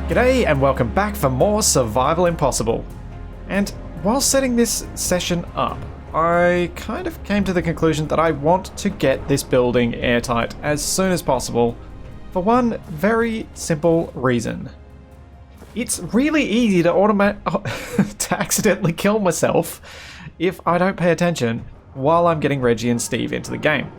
G'day and welcome back for more Survival Impossible. And while setting this session up, I kind of came to the conclusion that I want to get this building airtight as soon as possible for one very simple reason. It's really easy to to accidentally kill myself if I don't pay attention while I'm getting Reggie and Steve into the game.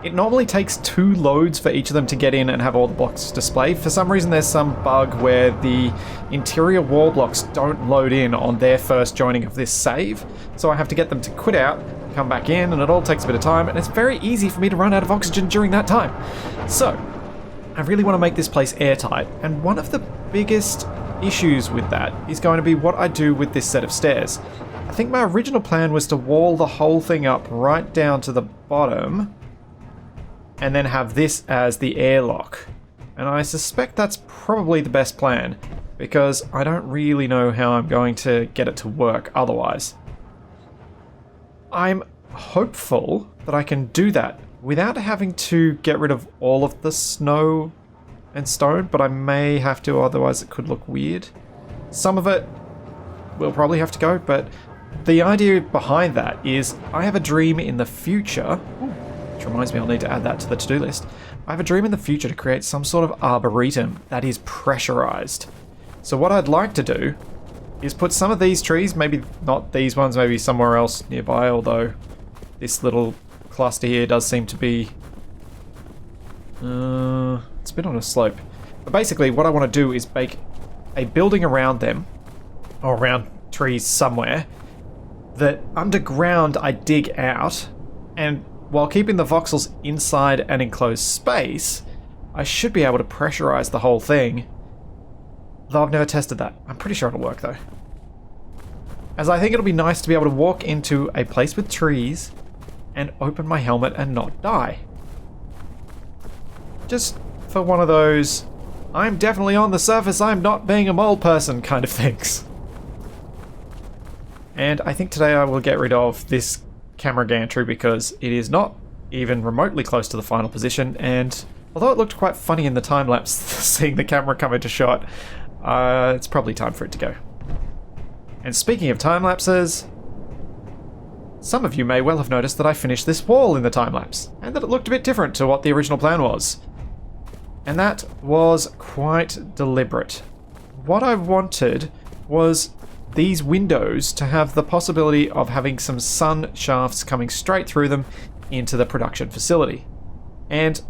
It normally takes 2 loads for each of them to get in and have all the blocks displayed. For some reason there's some bug where the interior wall blocks don't load in on their first joining of this save, so I have to get them to quit out, come back in, and it all takes a bit of time, and it's very easy for me to run out of oxygen during that time. So, I really want to make this place airtight, and one of the biggest issues with that is going to be what I do with this set of stairs. I think my original plan was to wall the whole thing up right down to the bottom, and then have this as the airlock. And I suspect that's probably the best plan, because I don't really know how I'm going to get it to work otherwise. I'm hopeful that I can do that without having to get rid of all of the snow and stone, but I may have to, otherwise it could look weird. Some of it will probably have to go, but the idea behind that is I have a dream in the future. Which reminds me, I'll need to add that to the to-do list. I have a dream in the future to create some sort of arboretum that is pressurized. So what I'd like to do is put some of these trees, maybe not these ones, maybe somewhere else nearby, although this little cluster here does seem to be... it's a bit on a slope. But basically what I want to do is make a building around them, or around trees somewhere, that underground I dig out, and while keeping the voxels inside an enclosed space, I should be able to pressurize the whole thing. Though I've never tested that. I'm pretty sure it'll work though. As I think it'll be nice to be able to walk into a place with trees and open my helmet and not die. Just for one of those, I'm definitely on the surface, I'm not being a mole person kind of things. And I think today I will get rid of this camera gantry because it is not even remotely close to the final position, and although it looked quite funny in the time-lapse seeing the camera come into shot, it's probably time for it to go. And speaking of time-lapses, some of you may well have noticed that I finished this wall in the time-lapse, and that it looked a bit different to what the original plan was. And that was quite deliberate. What I wanted was these windows to have the possibility of having some sun shafts coming straight through them into the production facility. And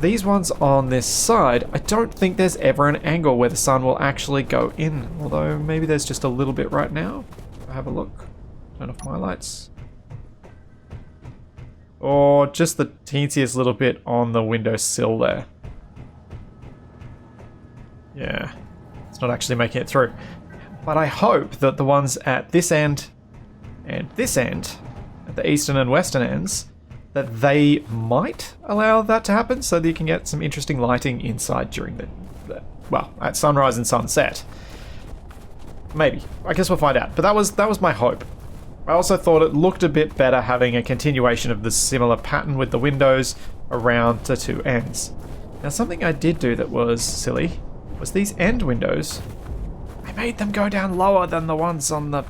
these ones on this side, I don't think there's ever an angle where the sun will actually go in, although maybe there's just a little bit right now. I'll have a look. Turn off my lights. Or just the teensiest little bit on the windowsill there. Yeah, it's not actually making it through. But I hope that the ones at this end and this end, at the eastern and western ends, that they might allow that to happen so that you can get some interesting lighting inside during well, at sunrise and sunset. Maybe. I guess we'll find out. But that was my hope. I also thought it looked a bit better having a continuation of the similar pattern with the windows around the 2 ends. Now something I did do that was silly was these end windows. I made them go down lower than the ones on the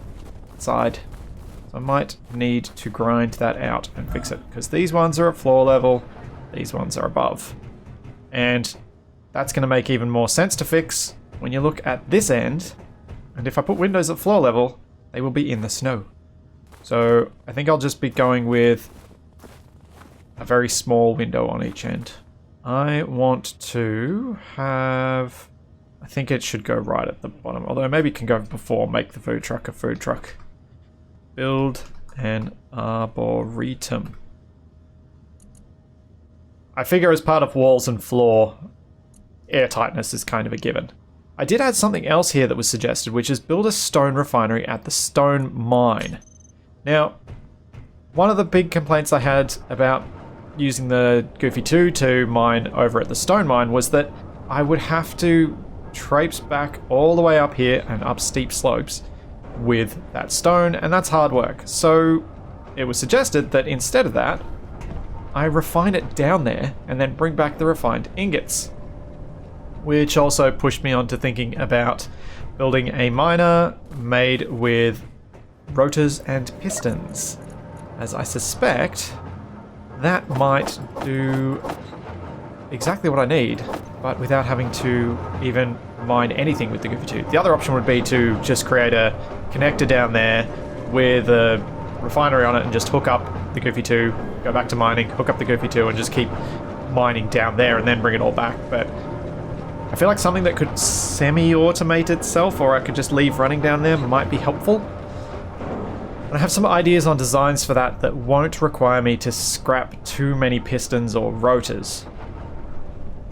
side. So I might need to grind that out and fix it, because these ones are at floor level, these ones are above. And that's going to make even more sense to fix when you look at this end, and if I put windows at floor level, they will be in the snow. So I think I'll just be going with a very small window on each end. I want to have... I think it should go right at the bottom, although maybe it can go before, make the food truck a food truck. Build an arboretum. I figure as part of walls and floor, airtightness is kind of a given. I did add something else here that was suggested, which is build a stone refinery at the stone mine. Now, one of the big complaints I had about using the Goofy 2 to mine over at the stone mine was that I would have to traipse back all the way up here and up steep slopes with that stone, and that's hard work. So it was suggested that instead of that, I refine it down there and then bring back the refined ingots. which also pushed me on to thinking about building a miner made with rotors and pistons, as I suspect that might do exactly what I need, but without having to even mine anything with the Goofy Tube. The other option would be to just create a connector down there with a refinery on it and just hook up the Goofy 2, go back to mining, hook up the Goofy 2 and just keep mining down there and then bring it all back. But I feel like something that could semi-automate itself, or I could just leave running down there, might be helpful. And I have some ideas on designs for that that won't require me to scrap too many pistons or rotors.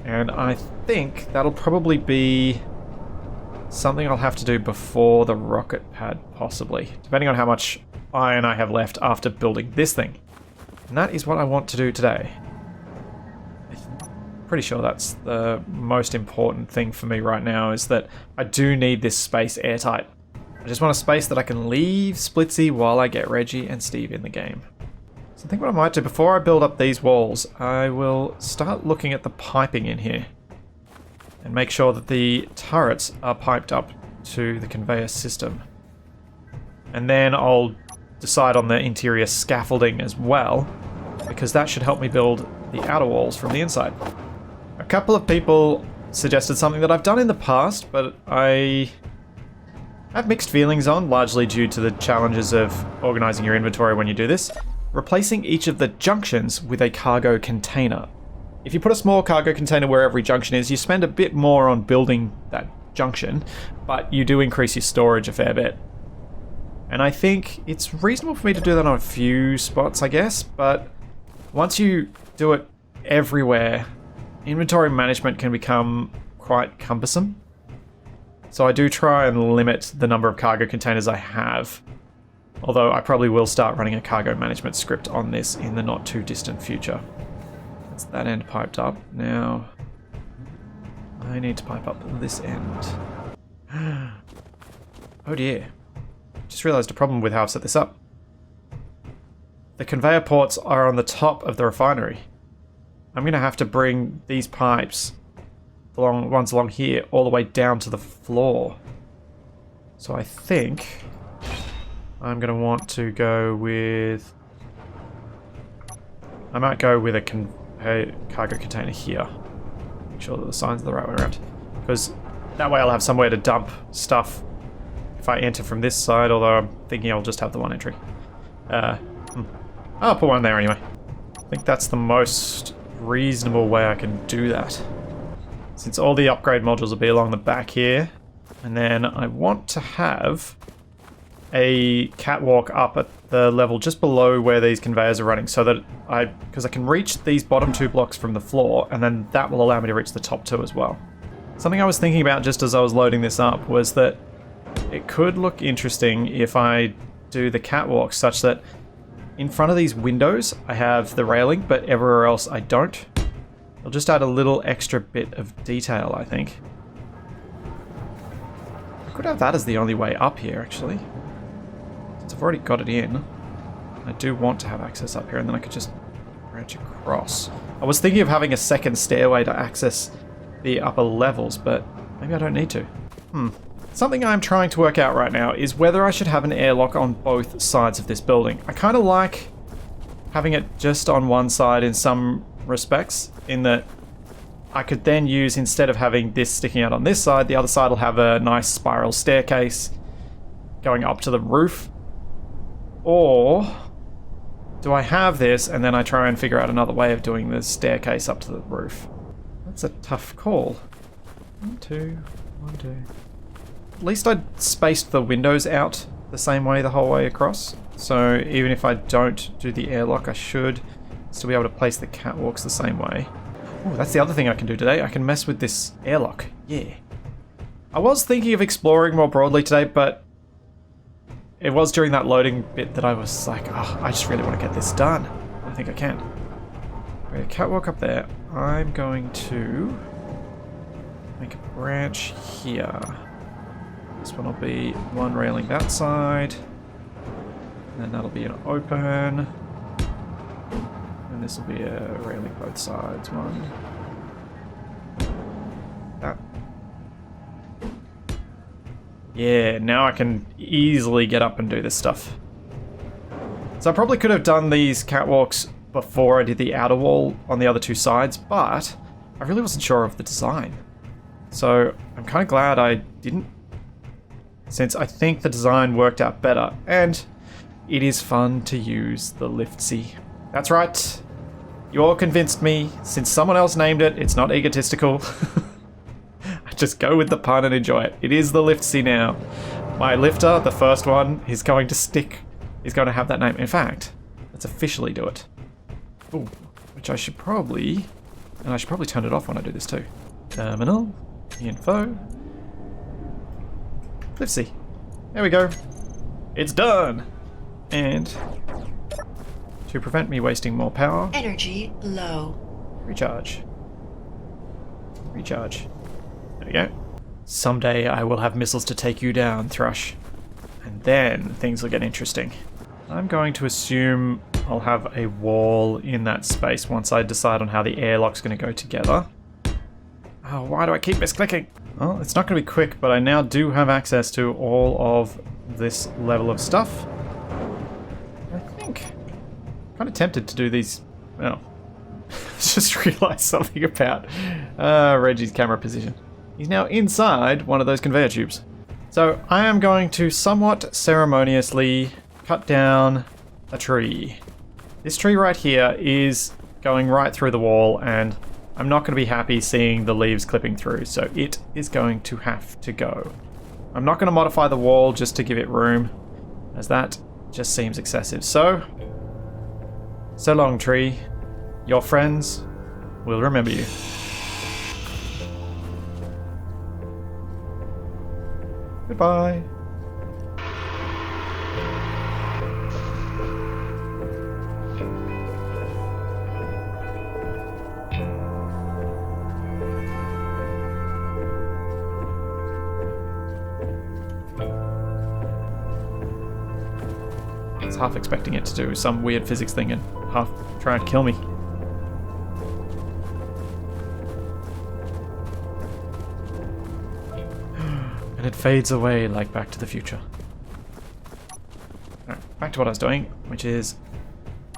And I think that'll probably be something I'll have to do before the rocket pad, possibly, depending on how much iron I have left after building this thing. And that is what I want to do today. I'm pretty sure that's the most important thing for me right now, is that I do need this space airtight. I just want a space that I can leave Splitsie while I get Reggie and Steve in the game. So I think what I might do before I build up these walls, I will start looking at the piping in here and make sure that the turrets are piped up to the conveyor system. And then I'll decide on the interior scaffolding as well, because that should help me build the outer walls from the inside. A couple of people suggested something that I've done in the past, but I have mixed feelings on, largely due to the challenges of organizing your inventory when you do this. Replacing each of the junctions with a cargo container. If you put a small cargo container where every junction is, you spend a bit more on building that junction, but you do increase your storage a fair bit. And I think it's reasonable for me to do that on a few spots, I guess, but once you do it everywhere, inventory management can become quite cumbersome. So I do try and limit the number of cargo containers I have. Although I probably will start running a cargo management script on this in the not too distant future. That's that end piped up. Now, I need to pipe up this end. Oh dear. Just realized a problem with how I've set this up. The conveyor ports are on the top of the refinery. I'm going to have to bring these pipes, ones along here, all the way down to the floor. So I think I'm going to want to go with... I might go with a cargo container here. Make sure that the signs are the right way around. Because that way I'll have somewhere to dump stuff if I enter from this side, although I'm thinking I'll just have the one entry. I'll put one there anyway. I think that's the most reasonable way I can do that. Since all the upgrade modules will be along the back here. And then I want to have a catwalk up at the level just below where these conveyors are running, so that because I can reach these bottom two blocks from the floor, and then that will allow me to reach the top two as well. Something I was thinking about just as I was loading this up was that it could look interesting if I do the catwalk such that in front of these windows I have the railing, but everywhere else I don't. It'll just add a little extra bit of detail, I think. I could have that as the only way up here, actually. I've already got it in. I do want to have access up here, and then I could just branch across. I was thinking of having a second stairway to access the upper levels, but maybe I don't need to. Something I'm trying to work out right now is whether I should have an airlock on both sides of this building. I kind of like having it just on one side in some respects, in that I could then use, instead of having this sticking out on this side, the other side will have a nice spiral staircase going up to the roof. Or do I have this and then I try and figure out another way of doing the staircase up to the roof? That's a tough call. 1, 2, 1, 2. At least I spaced the windows out the same way the whole way across. So even if I don't do the airlock, I should still be able to place the catwalks the same way. Oh, that's the other thing I can do today. I can mess with this airlock. Yeah. I was thinking of exploring more broadly today, but it was during that loading bit that I was like, oh, I just really want to get this done. I think I can. Okay, catwalk up there. I'm going to make a branch here. This one will be one railing that side. And then that'll be an open. And this will be a railing both sides. One. That. Yeah, now I can easily get up and do this stuff. So I probably could have done these catwalks before I did the outer wall on the other two sides, but I really wasn't sure of the design. So I'm kind of glad I didn't, since I think the design worked out better, and it is fun to use the Splitsie. That's right. You all convinced me. Since someone else named it, it's not egotistical. I just go with the pun and enjoy it. It is the Splitsie now. My lifter, the first one, is going to stick. Is going to have that name. In fact, let's officially do it. Ooh, which I should probably... And I should probably turn it off when I do this too. Terminal. Info. Splitsie. There we go. It's done. And to prevent me wasting more power... Energy low. Recharge. Recharge. There we go. Someday I will have missiles to take you down, Thrush. And then things will get interesting. I'm going to assume I'll have a wall in that space once I decide on how the airlock's going to go together. Oh, why do I keep misclicking? Well, it's not going to be quick, but I now do have access to all of this level of stuff. I think I'm kind of tempted to do these... Oh. Just realised something about Reggie's camera position. He's now inside one of those conveyor tubes. So I am going to somewhat ceremoniously cut down a tree. This tree right here is going right through the wall, and I'm not going to be happy seeing the leaves clipping through, so it is going to have to go. I'm not going to modify the wall just to give it room, as that just seems excessive. So long, tree. Your friends will remember you. Goodbye. I was half expecting it to do some weird physics thing and half try and kill me. And it fades away like Back to the Future. Alright, back to what I was doing, which is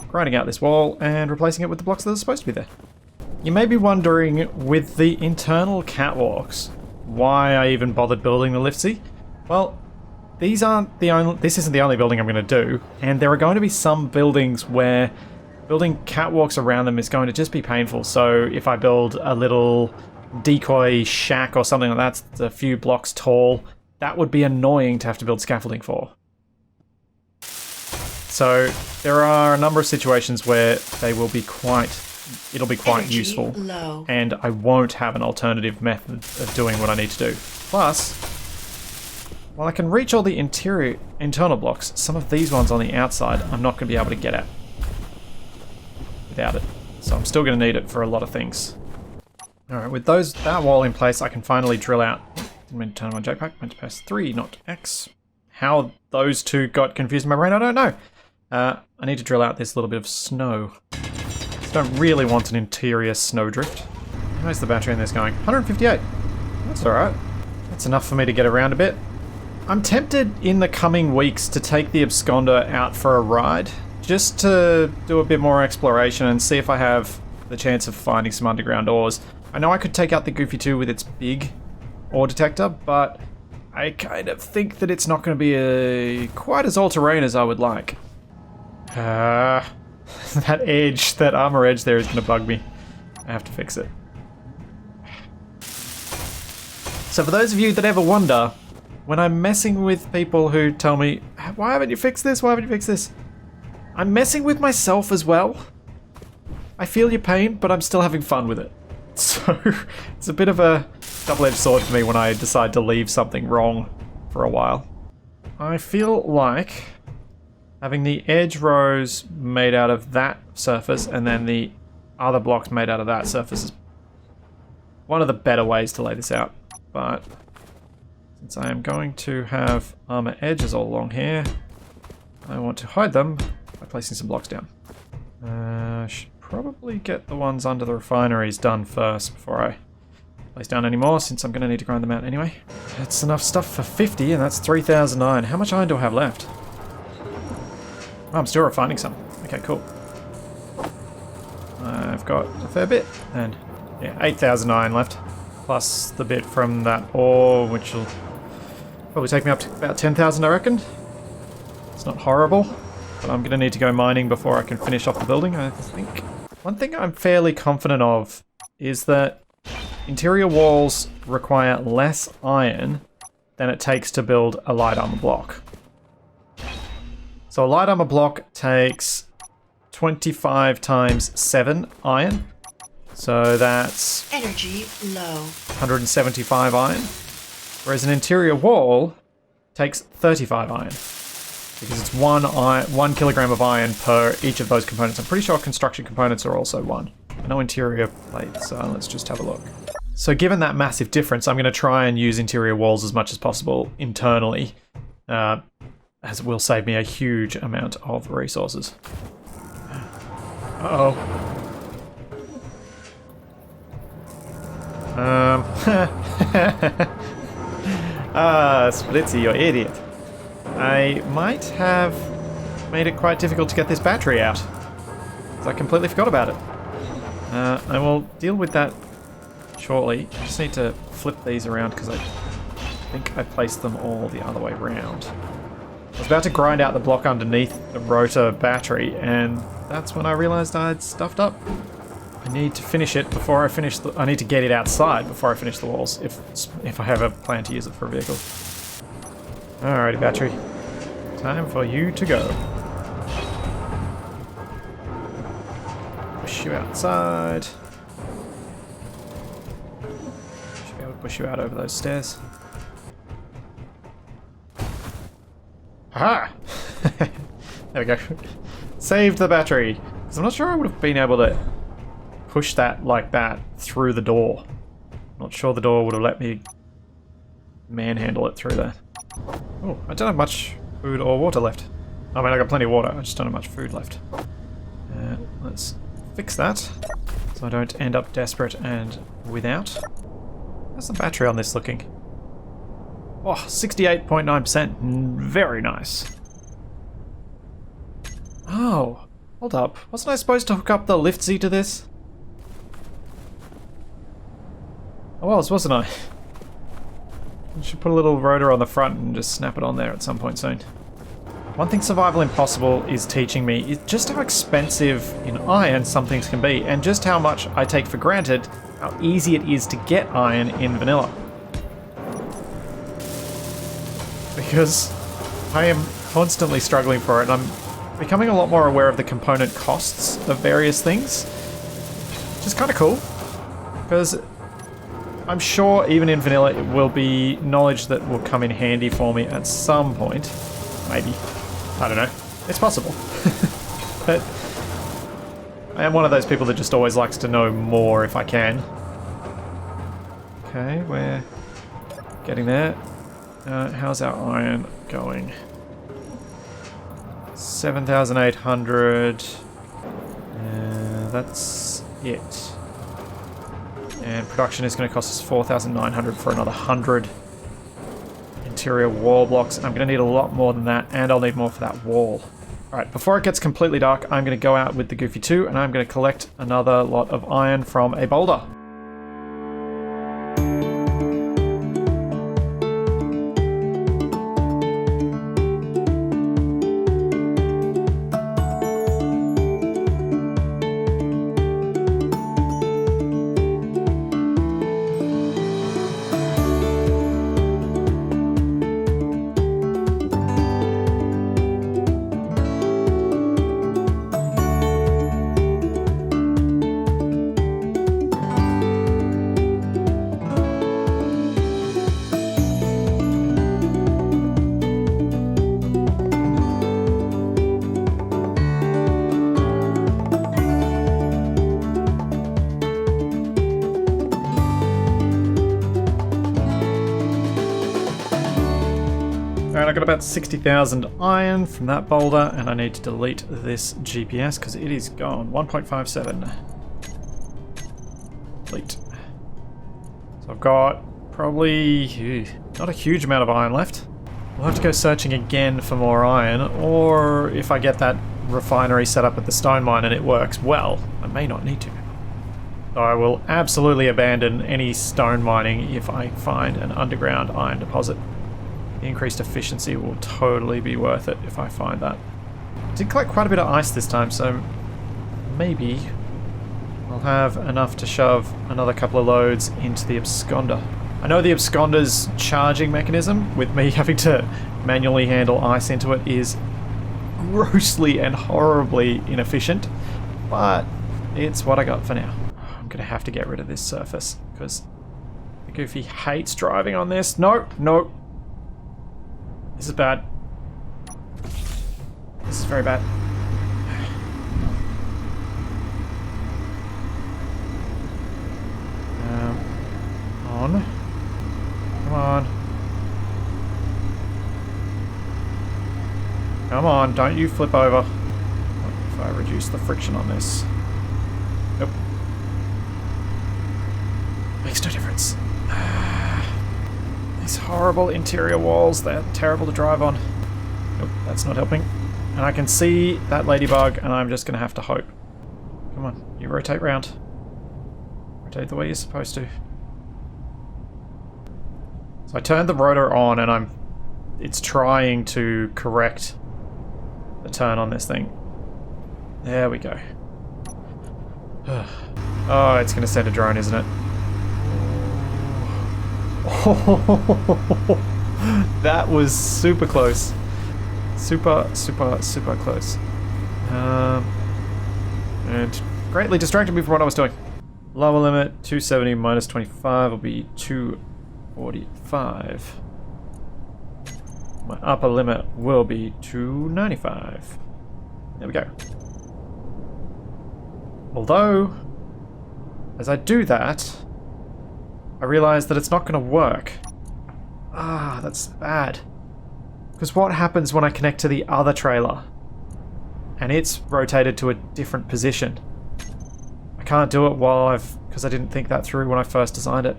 grinding out this wall and replacing it with the blocks that are supposed to be there. You may be wondering, with the internal catwalks, why I even bothered building the Splitsie. Well, this isn't the only building I'm going to do, and there are going to be some buildings where building catwalks around them is going to just be painful. So if I build a little decoy shack or something like that that's a few blocks tall, that would be annoying to have to build scaffolding for. So there are a number of situations where they will be it'll be quite Energy useful, low. and I won't have an alternative method of doing what I need to do. Plus, while I can reach all the internal blocks, some of these ones on the outside I'm not going to be able to get at without it. So I'm still going to need it for a lot of things. Alright, with that wall in place, I can finally drill out... Didn't mean to turn on my jetpack, meant to press 3, not X. How those two got confused in my brain, I don't know. I need to drill out this little bit of snow. I don't really want an interior snowdrift. Where's the battery in this going? 158. That's alright. That's enough for me to get around a bit. I'm tempted in the coming weeks to take the absconder out for a ride, just to do a bit more exploration and see if I have the chance of finding some underground ores. I know I could take out the Goofy 2 with its big ore detector, but I kind of think that it's not going to be quite as all-terrain as I would like. That edge, that armor edge there is going to bug me. I have to fix it. So for those of you that ever wonder, when I'm messing with people who tell me, why haven't you fixed this? Why haven't you fixed this? I'm messing with myself as well. I feel your pain, but I'm still having fun with it. So it's a bit of a double-edged sword for me when I decide to leave something wrong for a while. I feel like having the edge rows made out of that surface and then the other blocks made out of that surface is one of the better ways to lay this out. But since I am going to have armor edges all along here, I want to hide them by placing some blocks down. I should probably get the ones under the refineries done first before I place down anymore since I'm going to need to grind them out anyway. That's enough stuff for 50 and that's 3,000 iron. How much iron do I have left? Oh, I'm still refining some. Okay, cool. I've got a fair bit and yeah, 8,000 iron left. Plus the bit from that ore, which will probably take me up to about 10,000 I reckon. It's not horrible, but I'm going to need to go mining before I can finish off the building, I think. One thing I'm fairly confident of is that interior walls require less iron than it takes to build a light armor block. So a light armor block takes 25 times 7 iron. So that's energy low. 175 iron. Whereas an interior wall takes 35 iron. Because it's 1 kilogram of iron per each of those components. I'm pretty sure construction components are also 1. No interior plates, so let's just have a look. So given that massive difference, I'm going to try and use interior walls as much as possible internally, as it will save me a huge amount of resources. Uh-oh. Splitsie, you idiot. I might have made it quite difficult to get this battery out. Because I completely forgot about it. I will deal with that shortly. I just need to flip these around because I think I placed them all the other way around. I was about to grind out the block underneath the rotor battery, and that's when I realized I'd stuffed up. I need to finish it before I finish the... I need to get it outside before I finish the walls, if I have a plan to use it for a vehicle. Alrighty, battery. Time for you to go. Push you outside. Should be able to push you out over those stairs. Aha! There we go. Saved the battery. Because I'm not sure I would have been able to push that like that through the door. Not sure the door would have let me manhandle it through there. Oh, I don't have much food or water left. I mean, I got plenty of water, I just don't have much food left. Let's fix that, so I don't end up desperate and without. How's the battery on this looking? Oh, 68.9%. Very nice. Oh, hold up. Wasn't I supposed to hook up the Splitsie to this? I was, wasn't I? I should put a little rotor on the front and just snap it on there at some point soon. One thing Survival Impossible is teaching me is just how expensive in iron some things can be, and just how much I take for granted how easy it is to get iron in vanilla. Because I am constantly struggling for it, and I'm becoming a lot more aware of the component costs of various things. Which is kind of cool, because I'm sure even in vanilla it will be knowledge that will come in handy for me at some point. Maybe. I don't know. It's possible. But I am one of those people that just always likes to know more if I can. Okay, we're getting there. How's our iron going? 7,800. That's it. And production is going to cost us 4,900 for another 100 interior wall blocks. I'm going to need a lot more than that, and I'll need more for that wall. Alright, before it gets completely dark, I'm going to go out with the Goofy 2, and I'm going to collect another lot of iron from a boulder. Alright, I got about 60,000 iron from that boulder, and I need to delete this GPS because it is gone. 1.57. Delete. So So I've got probably not a huge amount of iron left. We'll have to go searching again for more iron, or if I get that refinery set up at the stone mine and it works well, I may not need to. So I will absolutely abandon any stone mining if I find an underground iron deposit. The increased efficiency will totally be worth it if I find that. I did collect quite a bit of ice this time, so maybe I'll have enough to shove another couple of loads into the absconder. I know the absconder's charging mechanism, with me having to manually handle ice into it, is grossly and horribly inefficient, but it's what I got for now. I'm gonna have to get rid of this surface, because the Goofy hates driving on this. No, no. This is bad. This is very bad. On. Come on. Come on, don't you flip over. What if I reduce the friction on this? Nope. Makes no difference. These horrible interior walls, they're terrible to drive on. Nope, that's not helping. And I can see that ladybug, and I'm just going to have to hope. Come on, you rotate round. Rotate the way you're supposed to. So I turned the rotor on, and it's trying to correct the turn on this thing. There we go. Oh, it's going to send a drone, isn't it? Oh, that was super close. Super close. And greatly distracted me from what I was doing. Lower limit 270 minus 25 will be 245. My upper limit will be 295. There we go. Although, as I do that, I realize that it's not going to work. Ah, that's bad. Because what happens when I connect to the other trailer? And it's rotated to a different position. I can't do it because I didn't think that through when I first designed it.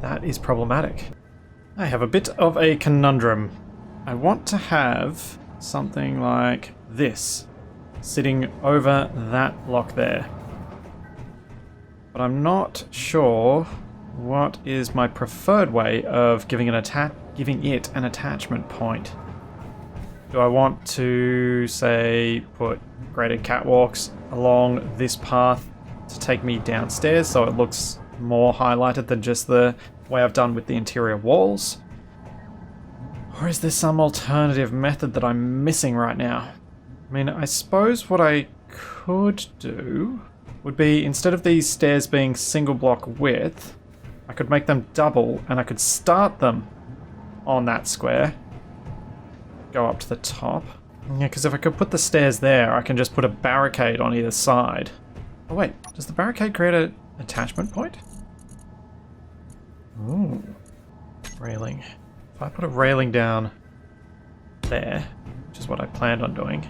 That is problematic. I have a bit of a conundrum. I want to have something like this sitting over that block there. But I'm not sure what is my preferred way of giving it an attachment point. Do I want to, say, put graded catwalks along this path to take me downstairs so it looks more highlighted than just the way I've done with the interior walls? Or is there some alternative method that I'm missing right now? I mean, I suppose what I could do would be, instead of these stairs being single block width, I could make them double, and I could start them on that square. Go up to the top. Yeah, because if I could put the stairs there, I can just put a barricade on either side. Oh wait, does the barricade create an attachment point? Ooh. Railing. If I put a railing down there, which is what I planned on doing.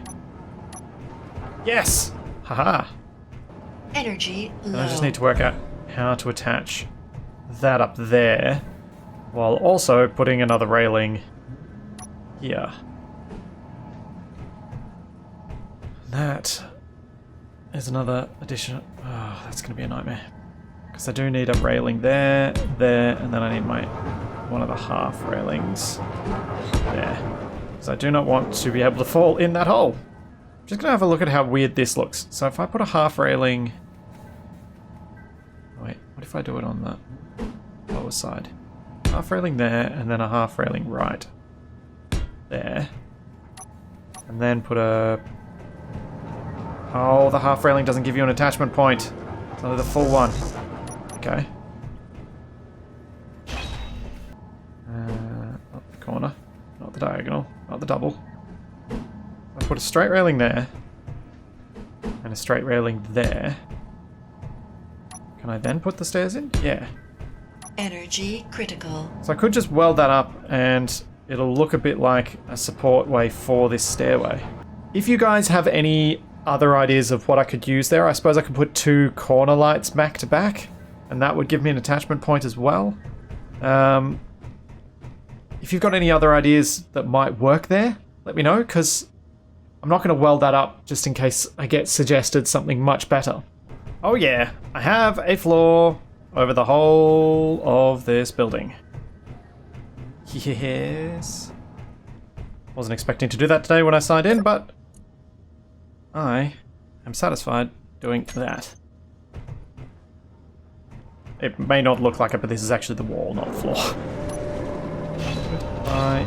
Yes! Haha! Energy low. And I just need to work out how to attach that up there, while also putting another railing here. That is another addition. Oh, that's going to be a nightmare. Because I do need a railing there, and then I need one of the half railings there. Because I do not want to be able to fall in that hole. I'm just going to have a look at how weird this looks. So if I put a half railing... Wait, what if I do it on the lower side? Half railing there, and then a half railing right there. And then put a... Oh, the half railing doesn't give you an attachment point. It's only the full one. Okay. Not the corner. Not the diagonal. Not the double. I put a straight railing there. And a straight railing there. Can I then put the stairs in? Yeah. Energy critical. So I could just weld that up and it'll look a bit like a support way for this stairway. If you guys have any other ideas of what I could use there, I suppose I could put two corner lights back to back and that would give me an attachment point as well. If you've got any other ideas that might work there, let me know, because I'm not going to weld that up just in case I get suggested something much better. Oh yeah, I have a floor over the whole of this building. Yes. Wasn't expecting to do that today when I signed in, but I am satisfied doing that. It may not look like it, but this is actually the wall, not the floor. By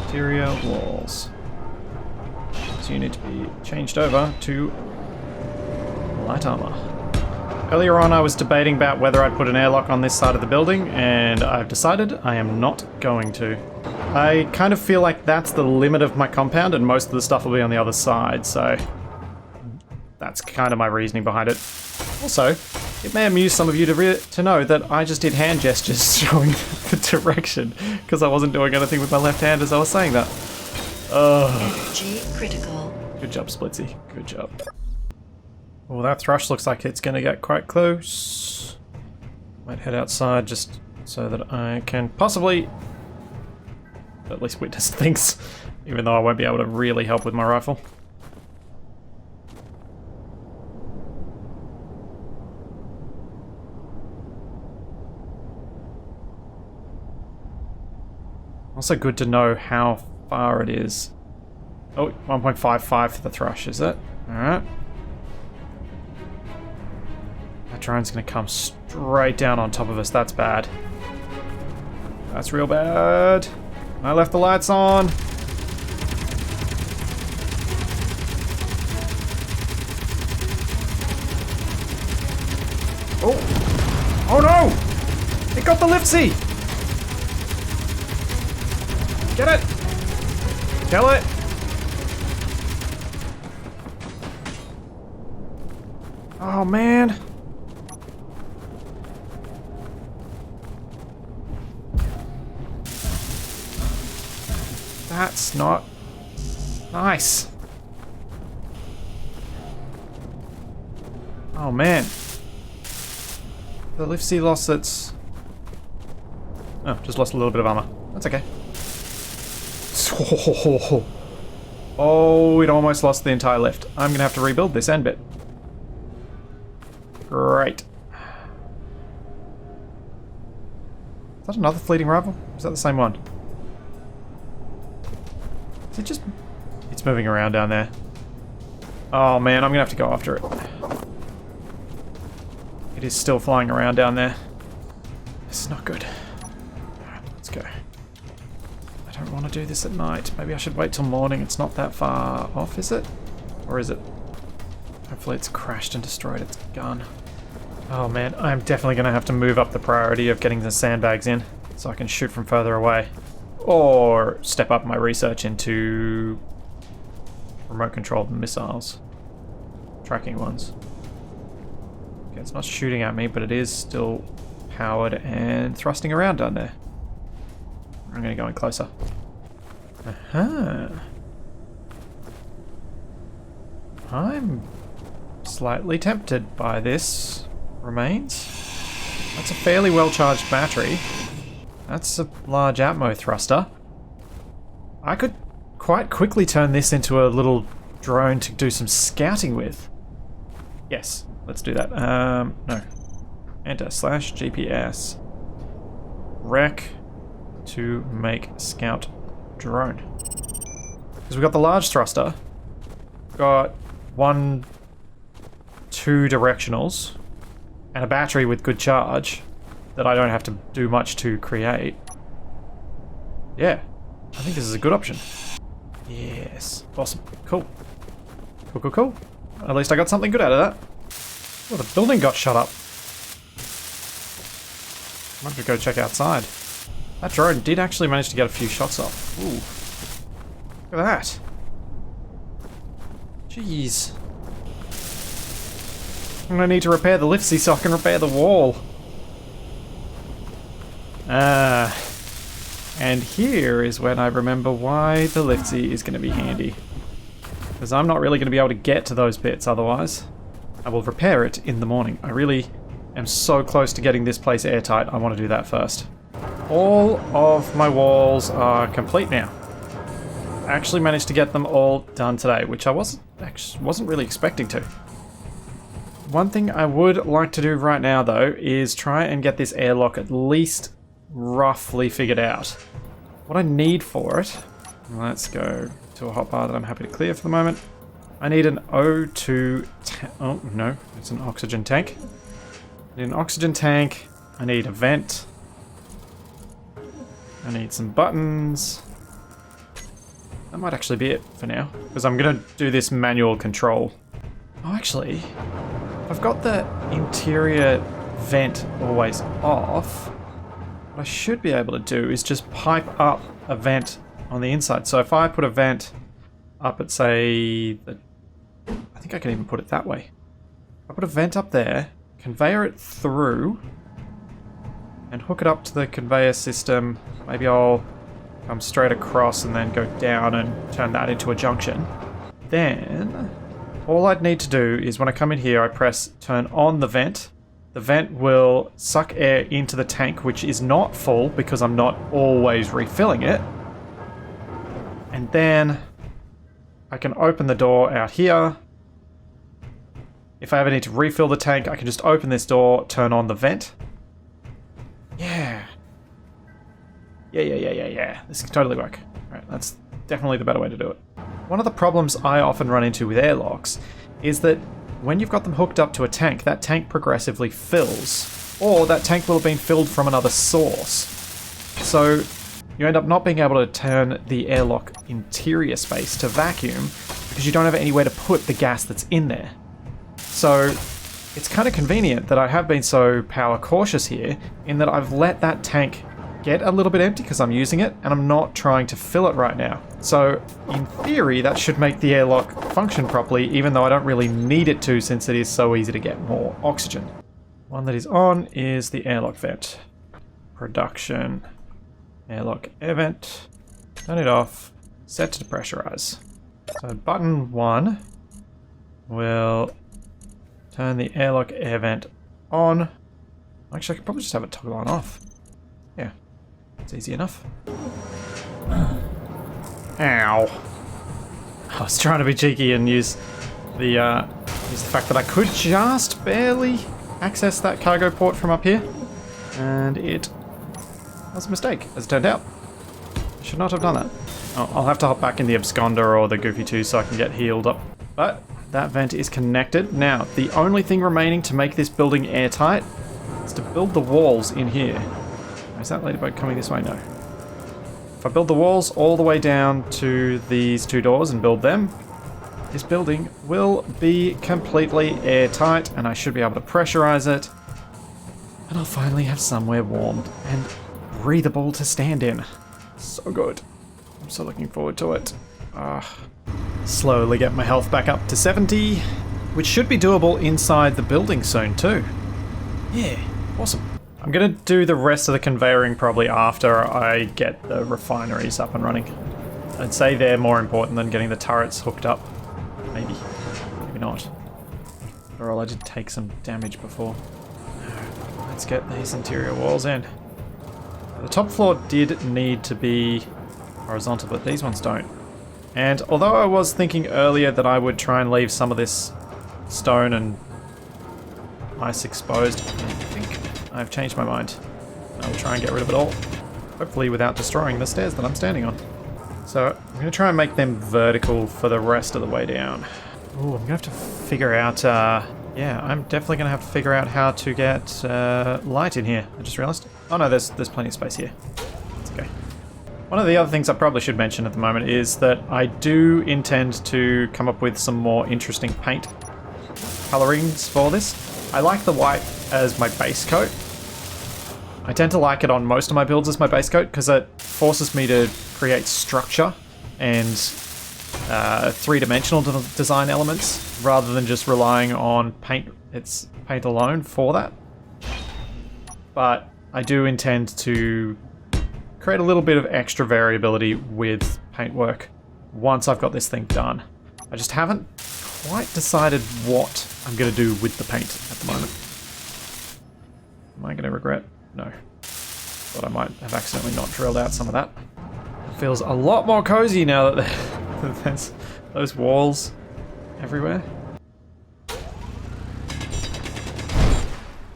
interior walls. So you need to be changed over to light armor. Earlier on I was debating about whether I'd put an airlock on this side of the building, and I've decided I am not going to. I kind of feel like that's the limit of my compound, and most of the stuff will be on the other side, so that's kind of my reasoning behind it. Also, it may amuse some of you to know that I just did hand gestures showing the direction, because I wasn't doing anything with my left hand as I was saying that. Energy critical. Good job, Splitsie. Good job. Well, that thrush looks like it's going to get quite close. Might head outside just so that I can possibly at least witness things, even though I won't be able to really help with my rifle. Also good to know how far it is. Oh, 1.55 for the thrush, is it? Alright. That drone's gonna come straight down on top of us. That's bad. That's real bad. I left the lights on. Oh! Oh no! It got the Splitsie! Get it! Kill it! Oh man! That's not nice. Oh man. The Splitsie lost its... Oh, just lost a little bit of armor. That's okay. Oh, it almost lost the entire lift. I'm gonna have to rebuild this end bit. Great. Is that another fleeting rival? Is that the same one? Is it just... It's moving around down there. Oh man, I'm gonna have to go after it. It is still flying around down there. This is not good. Alright, let's go. I don't want to do this at night. Maybe I should wait till morning. It's not that far off, is it? Or is it? Hopefully it's crashed and destroyed its gun. Oh man, I'm definitely going to have to move up the priority of getting the sandbags in so I can shoot from further away. Or step up my research into remote controlled missiles. Tracking ones. Okay, it's not shooting at me, but it is still powered and thrusting around down there. I'm going to go in closer. Aha. I'm slightly tempted by this remains. That's a fairly well-charged battery. That's a large Atmo thruster. I could quite quickly turn this into a little drone to do some scouting with. Yes, let's do that. No. Enter /GPS. Rec to make scout drone. Because we've got the large thruster, got 1, 2 directionals, and a battery with good charge that I don't have to do much to create. Yeah, I think this is a good option. Yes, awesome, cool. Cool, cool, cool. At least I got something good out of that. Oh, the building got shut up. I'm gonna go check outside. That drone did actually manage to get a few shots off. Ooh. Look at that. Jeez. I'm gonna need to repair the Splitsie so I can repair the wall. And here is when I remember why the Splitsie is gonna be handy. Because I'm not really gonna be able to get to those bits otherwise. I will repair it in the morning. I really am so close to getting this place airtight, I want to do that first. All of my walls are complete now. I actually managed to get them all done today, which I wasn't really expecting to. One thing I would like to do right now, though, is try and get this airlock at least roughly figured out. What I need for it... Let's go to a hotbar that I'm happy to clear for the moment. I need an O2... Oh, no. It's an oxygen tank. I need an oxygen tank. I need a vent. I need some buttons. That might actually be it for now, because I'm going to do this manual control. Oh, actually, I've got the interior vent always off. What I should be able to do is just pipe up a vent on the inside. So if I put a vent up at, say, I think I can even put it that way. I put a vent up there, conveyor it through, and hook it up to the conveyor system. Maybe I'll come straight across and then go down and turn that into a junction. Then, all I'd need to do is when I come in here, I press turn on the vent. The vent will suck air into the tank, which is not full because I'm not always refilling it. And then I can open the door out here. If I ever need to refill the tank, I can just open this door, turn on the vent. Yeah. Yeah. This can totally work. Alright, that's definitely the better way to do it. One of the problems I often run into with airlocks is that when you've got them hooked up to a tank, that tank progressively fills. Or that tank will have been filled from another source. So you end up not being able to turn the airlock interior space to vacuum because you don't have anywhere to put the gas that's in there. So it's kind of convenient that I have been so power cautious here in that I've let that tank get a little bit empty because I'm using it and I'm not trying to fill it right now. So in theory that should make the airlock function properly, even though I don't really need it to since it is so easy to get more oxygen. One that is on is the airlock vent. Production. Airlock event. Turn it off. Set to depressurize. So button 1 will turn the airlock air vent on. Actually, I could probably just have it toggle on off. Yeah, it's easy enough. Ow. I was trying to be cheeky and use the fact that I could just barely access that cargo port from up here. And it was a mistake, as it turned out. I should not have done that. Oh, I'll have to hop back in the absconder or the Goofy 2 so I can get healed up. But that vent is connected. Now, the only thing remaining to make this building airtight is to build the walls in here. Is that ladybug coming this way? No. If I build the walls all the way down to these 2 doors and build them, this building will be completely airtight and I should be able to pressurize it. And I'll finally have somewhere warm and breathable to stand in. So good. I'm so looking forward to it. Slowly get my health back up to 70, which should be doable inside the building soon too. Yeah, awesome. I'm gonna do the rest of the conveyoring probably after I get the refineries up and running. I'd say they're more important than getting the turrets hooked up. Maybe. Maybe not. After all, I did take some damage before. Let's get these interior walls in. The top floor did need to be horizontal, but these ones don't. And although I was thinking earlier that I would try and leave some of this stone and ice exposed, I think I've changed my mind. I'll try and get rid of it all. Hopefully without destroying the stairs that I'm standing on. So I'm going to try and make them vertical for the rest of the way down. Ooh, I'm going to have to figure out... yeah, I'm definitely going to have to figure out how to get light in here. I just realized. Oh no, there's plenty of space here. It's okay. One of the other things I probably should mention at the moment is that I do intend to come up with some more interesting paint colorings for this. I like the white as my base coat. I tend to like it on most of my builds as my base coat because it forces me to create structure and three-dimensional design elements rather than just relying on paint alone for that. But I do intend to create a little bit of extra variability with paintwork once I've got this thing done. I just haven't quite decided what I'm going to do with the paint at the moment. Am I going to regret? No. Thought I might have accidentally not drilled out some of that. Feels a lot more cozy now that there's those walls everywhere.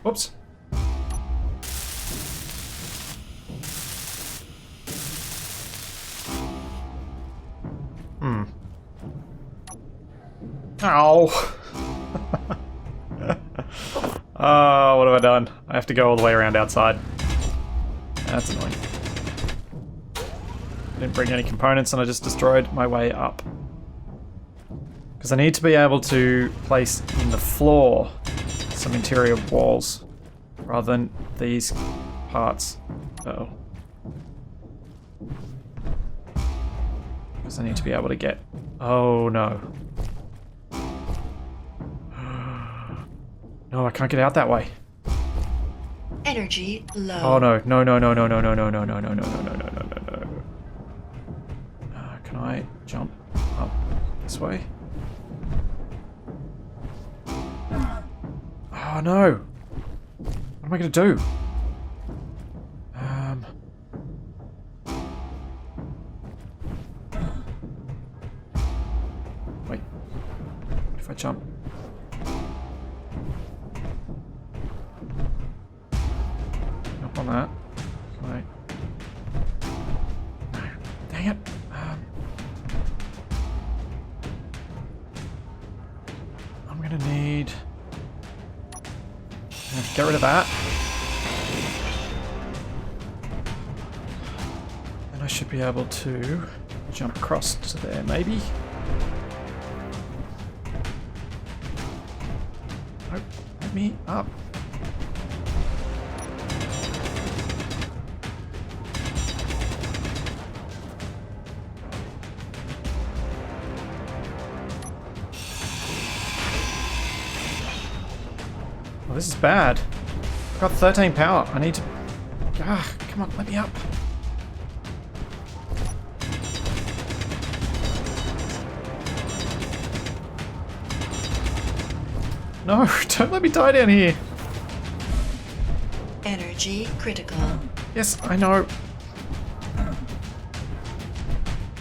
Whoops. Ow! Oh, what have I done? I have to go all the way around outside. That's annoying. I didn't bring any components and I just destroyed my way up. Because I need to be able to place in the floor some interior walls rather than these parts. Uh-oh. Because I need to be able to get... Oh no. No, I can't get out that way. Energy low. Oh no, no, no, no, no, no, no, no, no, no, no, no, no, no, no, no, no. Can I jump up this way? Oh no! What am I gonna do? Wait. What if I jump? On that. Right. No. Dang it. I'm gonna need... Get rid of that. And I should be able to jump across to there, maybe? Nope. Let me up. Oh, this is bad. I've got 13 power. I need to... Ah, come on, let me up. No, don't let me die down here. Energy critical. Yes, I know.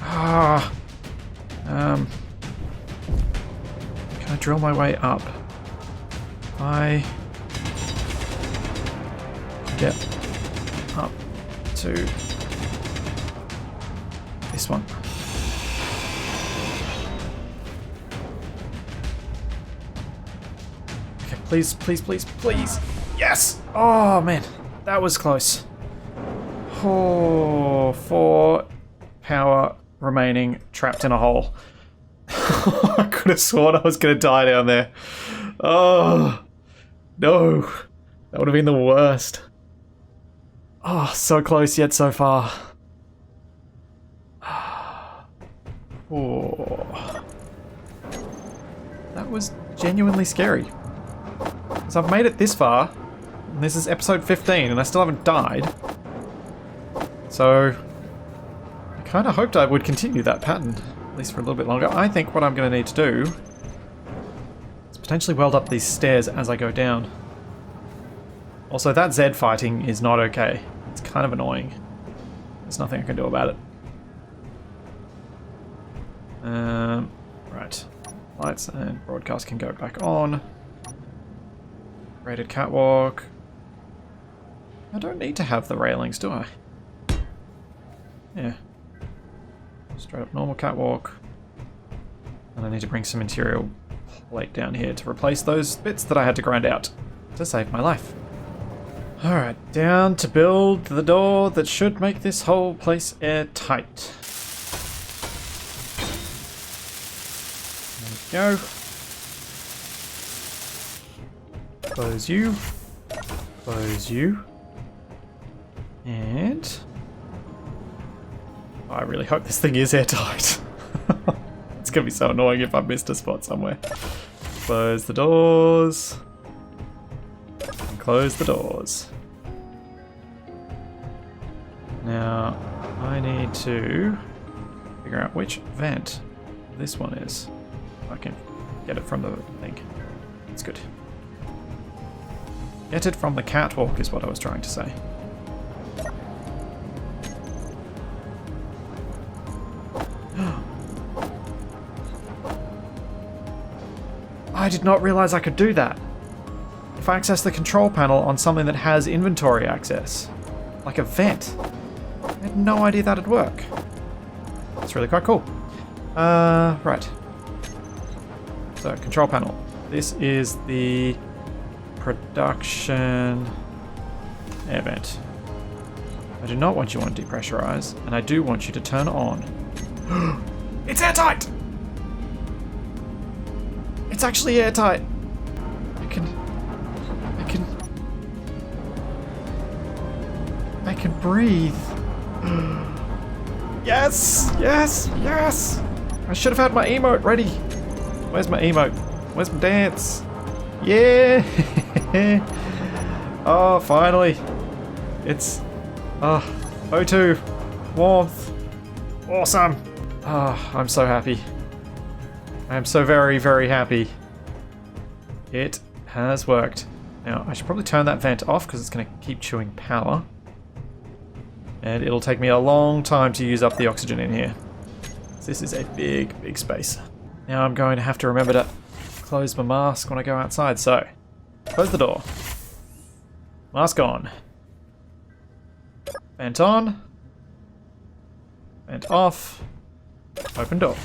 Ah. Can I drill my way up? I get up to this one. Okay, please, please, please, please. Yes! Oh man, that was close. Oh, 4 power remaining trapped in a hole. I could have sworn I was going to die down there. Oh, no. That would have been the worst. Oh, so close yet so far. Oh. That was genuinely scary. Because I've made it this far, and this is episode 15, and I still haven't died. So, I kind of hoped I would continue that pattern, at least for a little bit longer. I think what I'm going to need to do is potentially weld up these stairs as I go down. Also, that Z fighting is not okay. It's kind of annoying. There's nothing I can do about it. Right. Lights and broadcast can go back on. Rated catwalk. I don't need to have the railings, do I? Yeah. Straight up normal catwalk. And I need to bring some interior plate down here to replace those bits that I had to grind out to save my life. Alright, down to build the door that should make this whole place airtight. There we go. Close you. Close you. And... I really hope this thing is airtight. It's gonna be so annoying if I missed a spot somewhere. Close the doors. And close the doors. Now, I need to figure out which vent this one is. I can get it from the thing. That's good. Get it from the catwalk is what I was trying to say. I did not realize I could do that. If I access the control panel on something that has inventory access, like a vent, I had no idea that'd work. That's really quite cool. Right. So, control panel. This is the production air vent. I do not want you on depressurize, and I do want you to turn on. It's airtight! It's actually airtight. I can breathe. Yes! Yes! Yes! I should have had my emote ready. Where's my emote? Where's my dance? Yeah! Oh, finally. It's... O2. Warmth. Awesome. Oh, I'm so happy. I am so very, very happy. It has worked. Now, I should probably turn that vent off because it's going to keep chewing power. And it'll take me a long time to use up the oxygen in here. This is a big, big space. Now I'm going to have to remember to close my mask when I go outside. So, close the door. Mask on. Vent on. Vent off. Open door.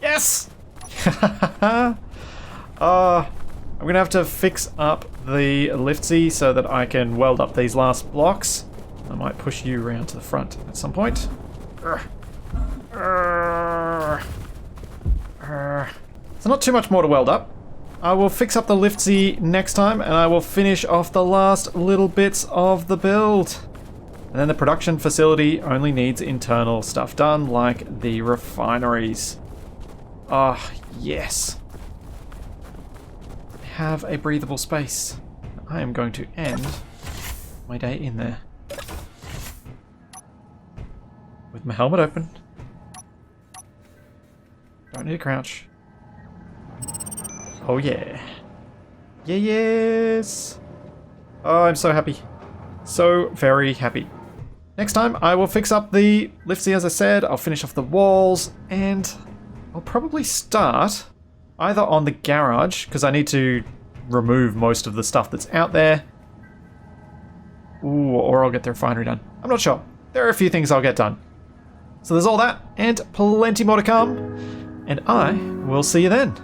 Yes! I'm going to have to fix up the Splitsie so that I can weld up these last blocks. I might push you around to the front at some point. So not too much more to weld up. I will fix up the Splitsie next time, and I will finish off the last little bits of the build. And then the production facility only needs internal stuff done, like the refineries. Ah, yes. Have a breathable space. I am going to end my day in there. With my helmet open. Don't need to crouch. Oh yeah. Yeah, yes. Oh, I'm so happy. So very happy. Next time I will fix up the Splitsie, as I said. I'll finish off the walls, and I'll probably start either on the garage, because I need to remove most of the stuff that's out there. Ooh, or I'll get the refinery done. I'm not sure. There are a few things I'll get done. So there's all that, and plenty more to come. And I will see you then.